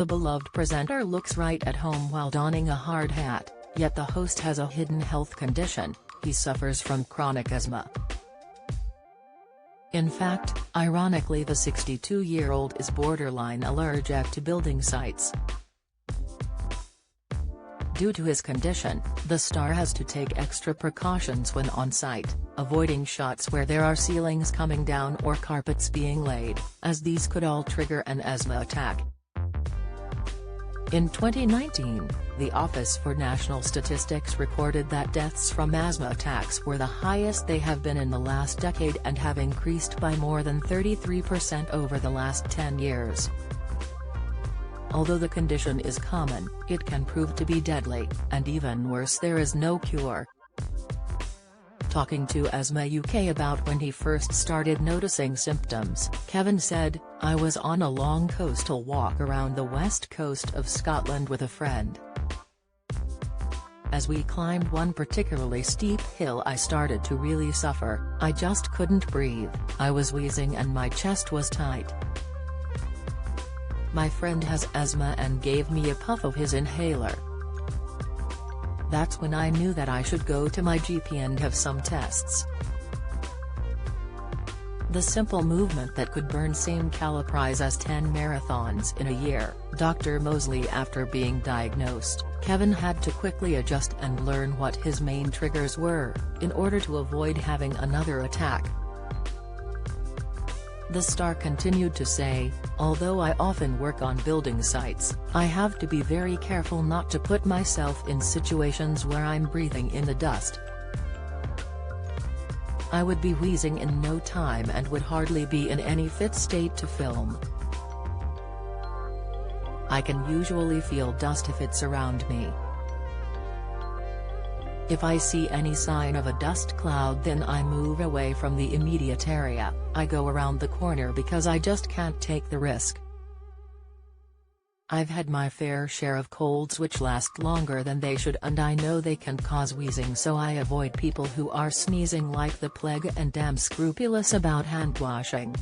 The beloved presenter looks right at home while donning a hard hat, yet the host has a hidden health condition: he suffers from chronic asthma. In fact, ironically, the 62-year-old is borderline allergic to building sites. Due to his condition, the star has to take extra precautions when on site, avoiding shots where there are ceilings coming down or carpets being laid, as these could all trigger an asthma attack. In 2019, the Office for National Statistics reported that deaths from asthma attacks were the highest they have been in the last decade and have increased by more than 33% over the last 10 years. Although the condition is common, it can prove to be deadly, and even worse, there is no cure. Talking to Asthma UK about when he first started noticing symptoms, Kevin said, "I was on a long coastal walk around the west coast of Scotland with a friend. As we climbed one particularly steep hill, I started to really suffer. I just couldn't breathe, I was wheezing and my chest was tight. My friend has asthma and gave me a puff of his inhaler. That's when I knew that I should go to my GP and have some tests. The simple movement that could burn same calories as 10 marathons in a year." Dr. Mosley. After being diagnosed, Kevin had to quickly adjust and learn what his main triggers were, in order to avoid having another attack. The star continued to say, "Although I often work on building sites, I have to be very careful not to put myself in situations where I'm breathing in the dust. I would be wheezing in no time and would hardly be in any fit state to film. I can usually feel dust if it's around me. If I see any sign of a dust cloud, then I move away from the immediate area. I go around the corner because I just can't take the risk. I've had my fair share of colds which last longer than they should, and I know they can cause wheezing, so I avoid people who are sneezing like the plague and am scrupulous about hand washing."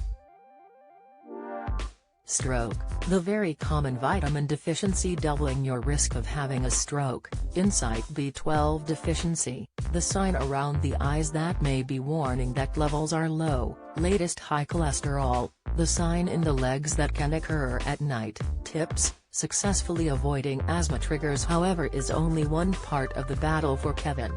Stroke. The very common vitamin deficiency doubling your risk of having a stroke. Insight B12 deficiency, the sign around the eyes that may be warning that levels are low. Latest high cholesterol, the sign in the legs that can occur at night. Tips: successfully avoiding asthma triggers, however, is only one part of the battle for Kevin.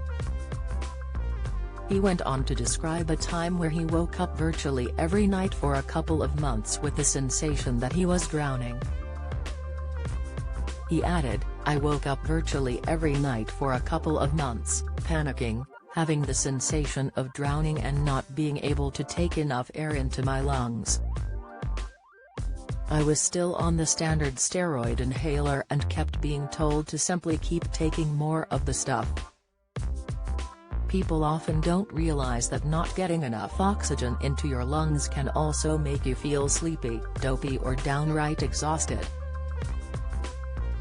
He went on to describe a time where he woke up virtually every night for a couple of months with the sensation that he was drowning. He added, "I woke up virtually every night for a couple of months, panicking, having the sensation of drowning and not being able to take enough air into my lungs. I was still on the standard steroid inhaler and kept being told to simply keep taking more of the stuff. People often don't realize that not getting enough oxygen into your lungs can also make you feel sleepy, dopey, or downright exhausted."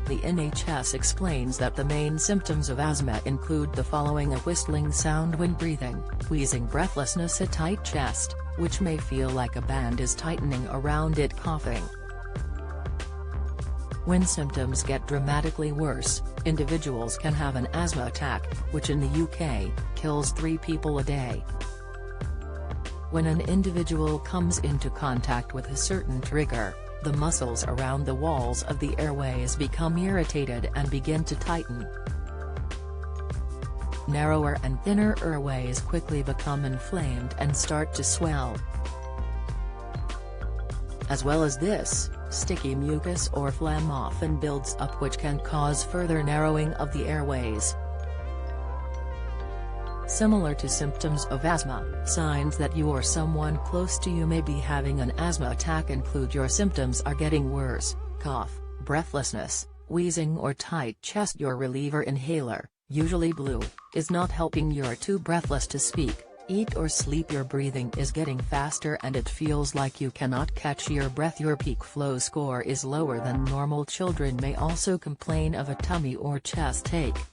The NHS explains that the main symptoms of asthma include the following: a whistling sound when breathing, wheezing, breathlessness, a tight chest, which may feel like a band is tightening around it, coughing. When symptoms get dramatically worse, individuals can have an asthma attack, which in the UK, kills 3 people a day. When an individual comes into contact with a certain trigger, the muscles around the walls of the airways become irritated and begin to tighten. Narrower and thinner airways quickly become inflamed and start to swell. As well as this, sticky mucus or phlegm often builds up, which can cause further narrowing of the airways. Similar to symptoms of asthma, signs that you or someone close to you may be having an asthma attack include: your symptoms are getting worse, cough, breathlessness, wheezing or tight chest. Your reliever inhaler, usually blue, is not helping. You're too breathless to speak, eat or sleep. Your breathing is getting faster and it feels like you cannot catch your breath. Your peak flow score is lower than normal. Children may also complain of a tummy or chest ache.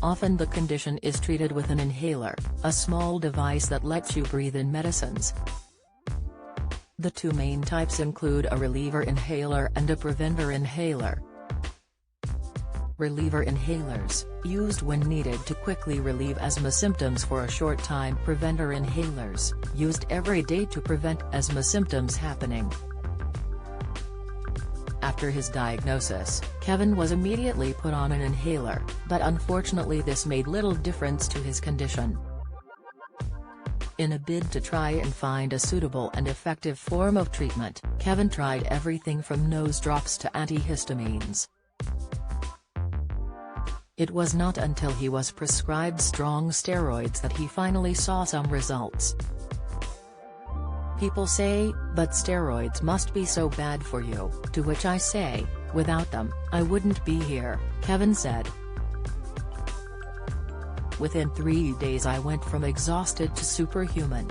Often the condition is treated with an inhaler, a small device that lets you breathe in medicines. The two main types include a reliever inhaler and a preventer inhaler. Reliever inhalers, used when needed to quickly relieve asthma symptoms for a short time. Preventer inhalers, used every day to prevent asthma symptoms happening. After his diagnosis, Kevin was immediately put on an inhaler, but unfortunately this made little difference to his condition. In a bid to try and find a suitable and effective form of treatment, Kevin tried everything from nose drops to antihistamines. It was not until he was prescribed strong steroids that he finally saw some results. People say, but steroids must be so bad for you, to which I say, without them, I wouldn't be here, Kevin said. Within 3 days I went from exhausted to superhuman.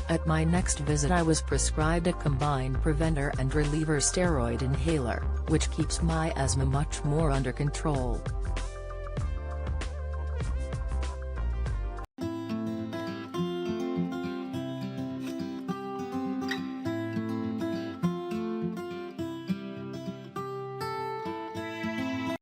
At my next visit I was prescribed a combined preventer and reliever steroid inhaler, which keeps my asthma much more under control.